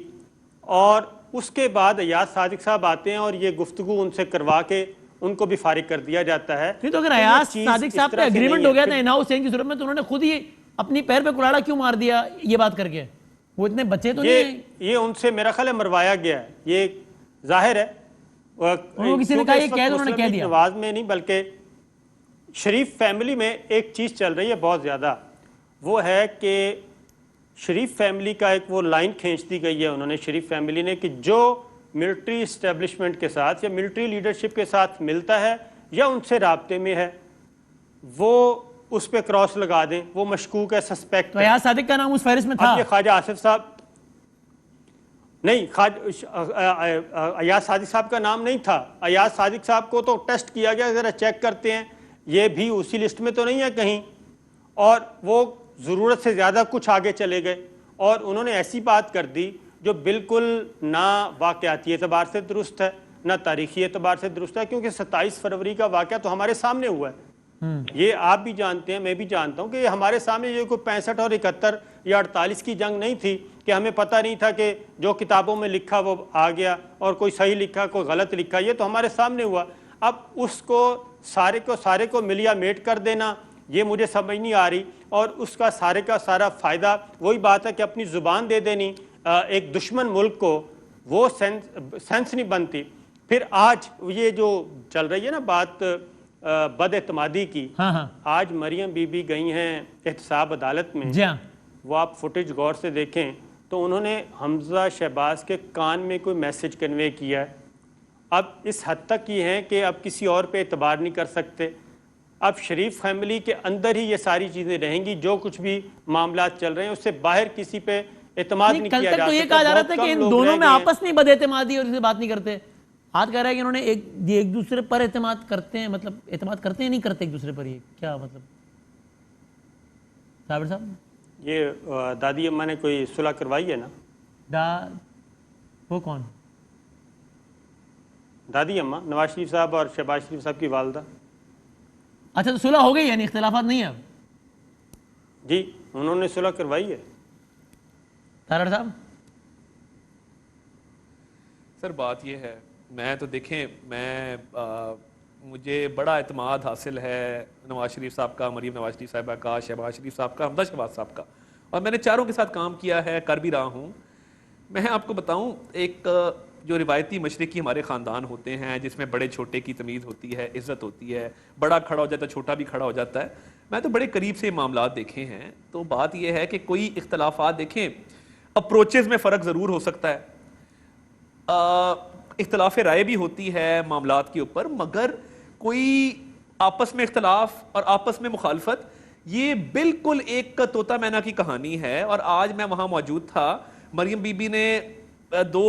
और उसके बाद अय्याज सादिक साहब आते हैं और ये गुफ्तगू उनसे करवा के उनको भी फारिग कर दिया जाता है। नहीं तो अगर अय्याज सादिक साहब पे एग्रीमेंट हो गया था इन हाउस चेंज की सूरत में, तो उन्होंने खुद ही अपनी पैर पे कुल्हाड़ा क्यों मार दिया ये बात करके? वो इतने बच्चे तो नहीं, ये उनसे मेरा ख्याल है मरवाया गया है, ये जाहिर है। वो किसी ने कहा ये कह दो, उन्होंने कह दिया। नवाज में नहीं बल्कि शरीफ फैमिली में एक चीज़ चल रही है बहुत ज़्यादा, वो है कि शरीफ फैमिली का एक वो लाइन खींच दी गई है उन्होंने, शरीफ फैमिली ने, कि जो मिलिट्री इस्टेब्लिशमेंट के साथ या मिलिट्री लीडरशिप के साथ मिलता है या उनसे राब्ते में है, वो उस पर क्रॉस लगा दें, वो मशकूक है, सस्पेक्ट। तो अय्याज सादिक का नाम उस फहरिस्त में था? ये ख्वाजा आसिफ साहब नहीं, अय्याज सादिक साहब का नाम नहीं था। अय्याज सादिक साहब को तो टेस्ट किया गया, ज़रा चेक करते हैं, ये भी उसी लिस्ट में तो नहीं है कहीं, और वो ज़रूरत से ज़्यादा कुछ आगे चले गए और उन्होंने ऐसी बात कर दी जो बिल्कुल ना वाक़याती एतबार से दुरुस्त है ना तारीख़ी एतबार से दुरुस्त है, क्योंकि 27 फरवरी का वाक़या तो हमारे सामने हुआ है। ये आप भी जानते हैं, मैं भी जानता हूँ कि ये हमारे सामने ये कोई 65 और 71 या 48 की जंग नहीं थी कि हमें पता नहीं था कि जो किताबों में लिखा वो आ गया और कोई सही लिखा कोई गलत लिखा, ये तो हमारे सामने हुआ। अब उसको सारे को मिलिया मेट कर देना, ये मुझे समझ नहीं आ रही, और उसका सारे का सारा फ़ायदा वही बात है कि अपनी ज़ुबान दे देनी एक दुश्मन मुल्क को, वो सेंस नहीं बनती। फिर आज ये जो चल रही है ना बात बदएतमादी की, हाँ। आज मरियम बीबी गई हैं एहतसाब अदालत में, वो आप फुटेज गौर से देखें तो उन्होंने हमजा शहबाज के कान में कोई मैसेज कन्वे किया है। अब इस हद तक ये हैं कि अब किसी और पे एतबार नहीं कर सकते। अब शरीफ फैमिली के अंदर ही ये सारी चीज़ें रहेंगी, जो कुछ भी मामला चल रहे हैं उससे बाहर किसी पे एतमाद नहीं किया जा सकता। तो ये कहा जा रहा था कि इन दोनों में आपस में बदएतमादी और इससे बात नहीं करते। आज कह रहा है कि इन्होंने एक दूसरे पर एतमाद करते हैं, मतलब एतमाद करते हैं नहीं करते एक दूसरे पर, ये क्या मतलब? साबिर साहब, ये दादी अम्मा ने कोई सुलह करवाई है ना? वो कौन? दादी अम्मा, नवाज शरीफ साहब और शहबाज शरीफ साहब की वालदा। अच्छा, तो सुलह हो गई यानी इख्तिलाफात नहीं है अब? जी, उन्होंने सुलह करवाई है। तारड़ साहब? सर बात ये है, मैं तो देखें मुझे बड़ा एतमाद हासिल है नवाज शरीफ साहब का, मरीम नवाज शरीफ साहबा का, शहबाज शरीफ साहब का, हमजा शहबाज साहब का, और मैंने चारों के साथ काम किया है, कर भी रहा हूँ। मैं आपको बताऊँ, एक जो रिवायती मशरक़ी हमारे ख़ानदान होते हैं जिसमें बड़े छोटे की तमीज़ होती है, इज़्ज़त होती है, बड़ा खड़ा हो जाता है छोटा भी खड़ा हो जाता है, मैं तो बड़े करीब से मामला देखे हैं। तो बात यह है कि कोई इख्तलाफात देखें, अप्रोचेज़ में फ़र्क ज़रूर हो सकता है, इख्तलाफ राय भी होती है मामलात के ऊपर, मगर कोई आपस में इख्तलाफ और आपस में मुखालफत, ये बिल्कुल एक तोता मैना की कहानी है। और आज मैं वहाँ मौजूद था, मरियम बीबी ने दो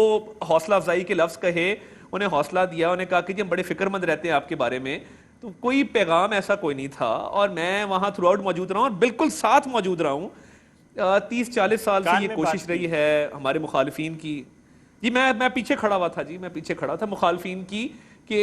हौसला अफजाई के लफ्ज़ कहे, उन्हें हौसला दिया, उन्हें कहा कि जी हम बड़े फिक्रमंद रहते हैं आपके बारे में, तो कोई पैगाम ऐसा कोई नहीं था। और मैं वहाँ थ्रू आउट मौजूद रहा हूँ और बिल्कुल साथ मौजूद रहा हूँ। 30-40 साल से ये कोशिश रही है हमारे मुखालिफिन की। जी मैं पीछे खड़ा हुआ था, जी मैं पीछे खड़ा था मुखालिफिन की, कि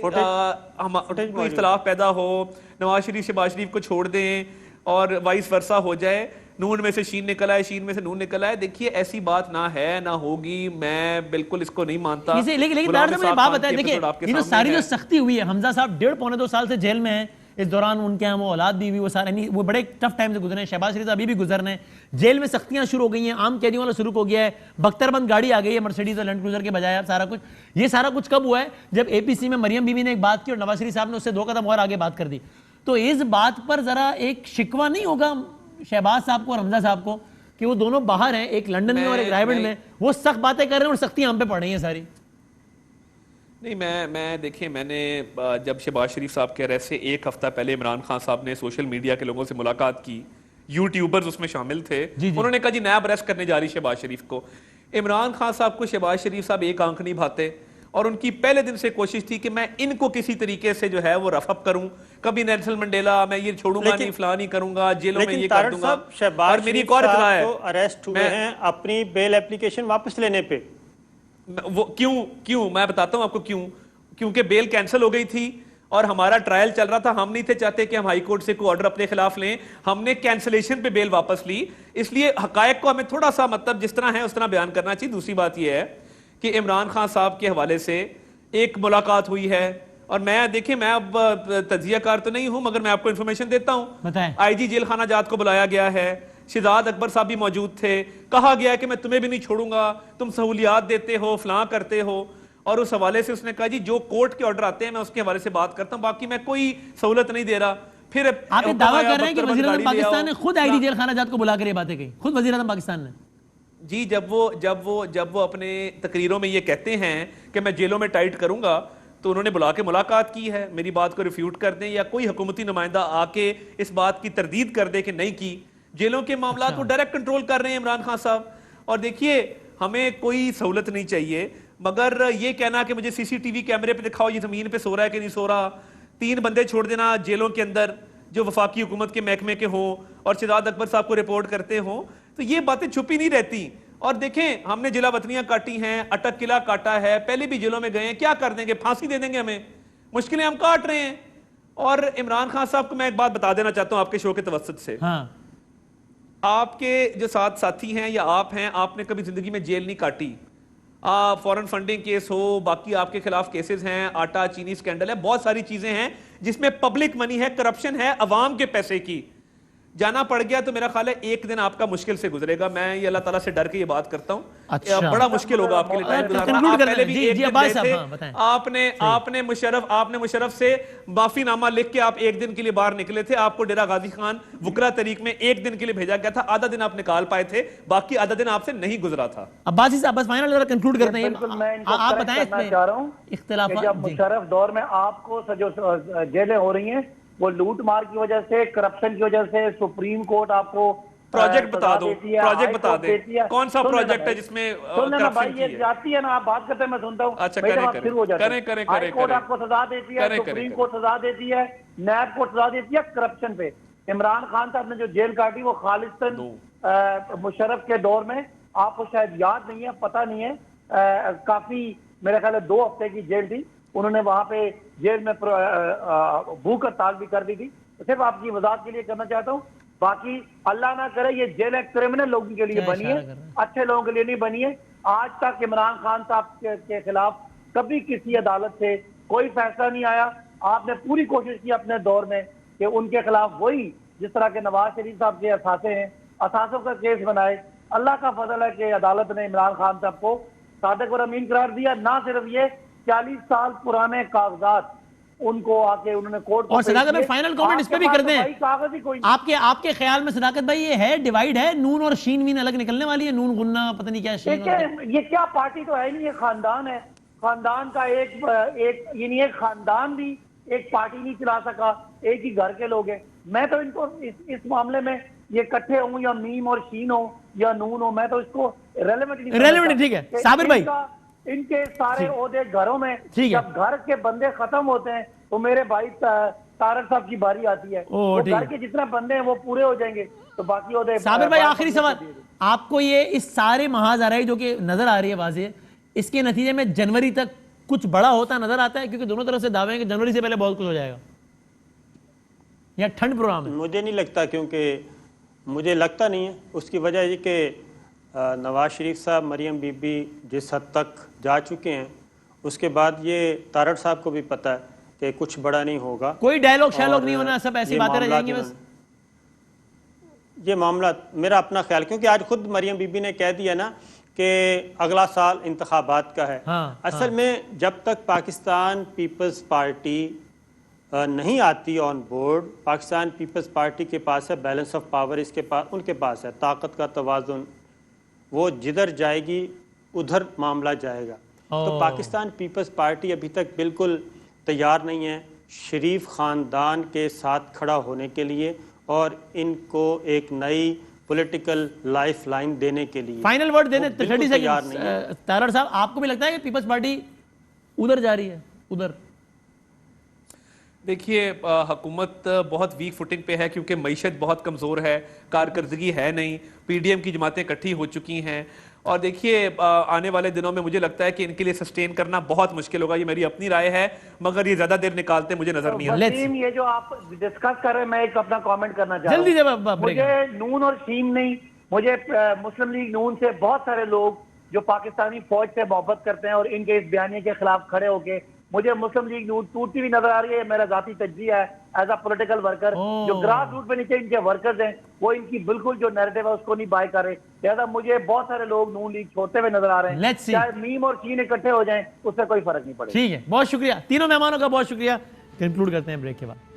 कोई इख्तलाफ पैदा हो, नवाज शरीफ शहबाज शरीफ को छोड़ दें और वाइस वर्सा हो जाए, नून में से शीन निकल आए, शीन में से नून निकल आए। देखिए ऐसी बात ना है ना होगी, मैं बिल्कुल इसको नहीं मानता। लेकिन बात बताएं, देखिए ये जो सारी जो सख्ती हुई है, हमजा साहब 1.5-2 साल से जेल में हैं, इस दौरान उनके यहाँ वो औलाद भी हुई, वो सारे नहीं, वो बड़े टफ टाइम से गुजरे हैं। शहबाज शरीफ अभी भी गुजरने हैं, जेल में सख्तियां शुरू हो गई हैं, आम कैदियों वाला शुरू हो गया है, बख्तरबंद गाड़ी आ गई है मर्सिडीज और लैंड क्रूजर के बजाय। अब सारा कुछ, ये सारा कुछ कब हुआ है? जब एपीसी में मरियम बीबी ने एक बात की और नवाज शरीफ साहब ने उससे 2 कदम और आगे बात कर दी। तो इस बात पर जरा एक शिकवा नहीं होगा शहबाज साहब को और हमजा साहब को कि वो दोनों बाहर हैं, एक लंदन में और एक रायबंड में, वो सख्त बातें कर रहे हैं और सख्तियां हम पे पड़ रही हैं सारी? नहीं, मैं देखिए, मैंने जब शहबाज शरीफ साहब के अरेस्ट से 1 हफ्ता पहले इमरान खान साहब ने सोशल मीडिया के लोगों से मुलाकात की, यूट्यूबर्स उसमें शामिल थे, उन्होंने कहा जी नया अरेस्ट करने जा रही शहबाज शरीफ को। इमरान खान साहब को शहबाज शरीफ साहब एक आंख नहीं भाते, और उनकी पहले दिन से कोशिश थी कि मैं इनको किसी तरीके से जो है वो रफ अप करूं। कभी नेल्सन मंडेला मैं ये छोड़ूंगा नहीं, फलां नहीं करूंगा, जेलों में ये कर दूंगा। और मेरी एक और इत्तला है, अरेस्ट हुए हैं अपनी बेल एप्लीकेशन वापस लेने पे। वो क्यों मैं बताता हूं आपको क्यों। क्योंकि बेल कैंसिल हो गई थी और हमारा ट्रायल चल रहा था। हम नहीं थे चाहते कि हम हाई कोर्ट से कोई ऑर्डर अपने खिलाफ लें, हमने कैंसिलेशन पे बेल वापस ली। इसलिए हकायक को हमें थोड़ा सा मतलब जिस तरह है उस तरह बयान करना चाहिए। दूसरी बात यह है कि इमरान खान साहब के हवाले से एक मुलाकात हुई है, और मैं देखिए मैं अब तजियाकार तो नहीं हूं मगर मैं आपको इंफॉर्मेशन देता हूं। आईजी जेल खाना जात को बुलाया गया है, शिजाद अकबर साहब भी मौजूद थे। कहा गया कि मैं तुम्हें भी नहीं छोड़ूंगा, तुम सहूलियात देते हो, फलां करते हो। और उस हवाले से उसने कहा जी जो कोर्ट के ऑर्डर आते हैं मैं उसके हवाले से बात करता हूं, बाकी मैं कोई सहूलत नहीं दे रहा। फिर आप ये दावा कर रहे हैं कि वज़ीर आज़म पाकिस्तान ने खुद आईजी जेल खाना जात को बुला कर ये बातें कही, खुद वज़ीर आज़म पाकिस्तान ने? जी जब वो अपने तकरीरों में ये कहते हैं कि मैं जेलों में टाइट करूंगा, तो उन्होंने बुला के मुलाकात की है। मेरी बात को रिफ्यूट कर दें या कोई हुकूमती नुमाइंदा आके इस बात की तरदीद कर दे कि नहीं की। जेलों के मामला को डायरेक्ट कंट्रोल कर रहे हैं इमरान खान साहब। और देखिए हमें कोई सहूलत नहीं चाहिए, मगर ये कहना कि मुझे सीसीटीवी कैमरे पे दिखाओ ये जमीन पे सो रहा है कि नहीं सो रहा, 3 बंदे छोड़ देना जेलों के अंदर जो वफाकी हुकूमत के महकमे के हों और शिजाद अकबर साहब को रिपोर्ट करते हों, तो ये बातें छुपी नहीं रहती। और देखें हमने जिला वतनियां काटी हैं, अटक किला काटा है, पहले भी जेलों में गए हैं, क्या कर देंगे, फांसी दे देंगे हमें, मुश्किलें हम काट रहे हैं। और इमरान खान साहब को मैं एक बात बता देना चाहता हूं आपके शो के तवस्सुत से। आपके जो साथी हैं या आप हैं, आपने कभी जिंदगी में जेल नहीं काटी। फॉरेन फंडिंग केस हो, बाकी आपके खिलाफ केसेस हैं, आटा चीनी स्कैंडल है, बहुत सारी चीजें हैं जिसमें पब्लिक मनी है, करप्शन है, अवाम के पैसे की। जाना पड़ गया तो मेरा ख्याल है एक दिन आपका मुश्किल से गुजरेगा। मैं ये अल्लाह ताला से डर के ये बात करता हूं। अच्छा। बड़ा मुश्किल होगा आपके लिए टाइम गुजारना। आप पहले भी एक दिन गए थे, आपने मुशर्रफ से माफीनामा लिख के आप एक दिन के लिए बाहर निकले थे। आपको डेरा गाजी खान वुकरा तरीक में एक दिन के लिए भेजा गया था, आधा दिन आप निकाल पाए थे, बाकी आधा दिन आपसे नहीं गुजरा था। अब्बासी साहब बस फाइनल कंक्लूड करते हैं, आप बताएं इसमें चाह रहा हूं इख्तिलाफ। जब मुशर्रफ दौर में आपको जो जेलें हो रही हैं वो लूट मार की वजह से, करप्शन की वजह से, सुप्रीम कोर्ट आपको प्रोजेक्ट बता दो, प्रोजेक्ट बता दे, कौन सा प्रोजेक्ट है जिसमें भाई ये जाती है ना, आप बात करते हैं मैं सुनता हूँ। अच्छा करें हाई कोर्ट आपको सजा देती है, सुप्रीम कोर्ट सजा देती है, नैब कोर्ट सजा देती है करप्शन पे। इमरान खान साहब ने जो जेल काटी वो खालिस्तान मुशर्रफ के दौर में, आपको शायद याद नहीं है, पता नहीं है, काफी मेरे ख्याल है 2 हफ्ते की जेल थी। उन्होंने वहां पे जेल में भूख हड़ताल भी कर दी थी। तो सिर्फ आपकी वजाहत के लिए करना चाहता हूँ, बाकी अल्लाह ना करे ये जेल क्रिमिनल लोगों के लिए बनी है, अच्छे लोगों के लिए नहीं बनी है। आज तक इमरान खान साहब के खिलाफ कभी किसी अदालत से कोई फैसला नहीं आया। आपने पूरी कोशिश की अपने दौर में कि उनके खिलाफ वही जिस तरह के नवाज शरीफ साहब के असासे हैं, असासों का केस बनाए। अल्लाह का फजल है कि अदालत ने इमरान खान साहब को सादिक और अमीन करार दिया। ना सिर्फ ये 40 साल पुराने कागजात उनको आके उन्होंने कोर्ट और सदाकत भाई फाइनल कमेंट इस पे भी कर दें। आपके ख्याल में सदाकत भाई ये है डिवाइड है, नून और शीन मीन अलग निकलने वाली है, नून गुन्ना पता नहीं क्या शीन। ये क्या पार्टी तो है नहीं, ये खानदान है। खानदान का एक खानदान भी एक पार्टी नहीं चला सका, एक ही घर के लोग हैं। मैं तो इनको इस मामले में ये इकट्ठे हों या मीम और शीन हो या नून हो, मैं तो इसको रेलेवेंट ठीक है। साबिर भाई इनके सारे ओहदे घरों में जब घर के बंदे खत्म होते हैं तो मेरे भाई तारक साहब की बारी आती है, तो घर के जितने बंदे हैं वो पूरे हो जाएंगे तो बाकी ओहदे। साबिर भाई आखिरी सवाल, आपको ये इस सारे महाजराई जो कि नजर आ रही है वाज़ेह, इसके नतीजे में जनवरी तक कुछ बड़ा होता नजर आता है? क्योंकि दोनों तरफ से दावे हैं कि जनवरी से पहले बहुत कुछ हो जाएगा, या ठंड प्रोग्राम है? मुझे नहीं लगता, क्योंकि मुझे लगता नहीं है। उसकी वजह है कि नवाज शरीफ साहब, मरियम बीबी जिस हद तक जा चुके हैं, उसके बाद ये तारड़ साहब को भी पता है कि कुछ बड़ा नहीं होगा, कोई डायलॉग शैलॉग नहीं होना, सब ऐसी बातें रह जाएंगी बस। ये मामला मेरा अपना ख्याल, क्योंकि आज खुद मरियम बीबी ने कह दिया ना कि अगला साल इंतखाबात का है। असल में जब तक पाकिस्तान पीपल्स पार्टी नहीं आती ऑन बोर्ड, पाकिस्तान पीपल्स पार्टी के पास है बैलेंस ऑफ पावर, इसके पास उनके पास है ताकत का तवाज़ुन, वो जिधर जाएगी उधर मामला जाएगा। तो पाकिस्तान पीपल्स पार्टी अभी तक बिल्कुल तैयार नहीं है शरीफ ख़ानदान के साथ खड़ा होने के लिए और इनको एक नई पॉलिटिकल लाइफ लाइन देने के लिए। फाइनल वर्ड देने 30 सेकंड तारड़ साहब, आपको भी लगता है कि पीपल्स पार्टी उधर जा रही है, उधर। देखिए हुकूमत बहुत वीक फुटिंग पे है क्योंकि मईशत बहुत कमज़ोर है, कारकर्दगी है नहीं, पीडीएम की जमातें इकट्ठी हो चुकी हैं। और देखिए आने वाले दिनों में मुझे लगता है कि इनके लिए सस्टेन करना बहुत मुश्किल होगा। ये मेरी अपनी राय है, मगर ये ज्यादा देर निकालते मुझे नजर नहीं आता। वसीम, ये जो आप डिस्कस कर रहे हैं, मैं एक अपना कमेंट करना चाह रहा जल्दी हूं। जवाब मुझे नून और शीन नहीं, मुझे मुस्लिम लीग नून से बहुत सारे लोग जो पाकिस्तानी फौज से मोहब्बत करते हैं और इनके इस बयानी के खिलाफ खड़े होके, मुझे मुस्लिम लीग नून टूटती हुई नजर आ रही है। मेरा जाती तज्जिया है एज अ पॉलिटिकल वर्कर। जो ग्रास रूट पे नीचे इनके वर्कर्स हैं वो इनकी बिल्कुल जो नैरेटिव है उसको नहीं बाय कर रहे। लिहाजा मुझे बहुत सारे लोग नून लीग छोड़ते हुए नजर आ रहे हैं। चाहे मीम और शीन इकट्ठे हो जाएं उससे कोई फर्क नहीं पड़ेगा। ठीक है, बहुत शुक्रिया तीनों मेहमानों का, बहुत शुक्रिया। कंक्लूड करते हैं ब्रेक के बाद।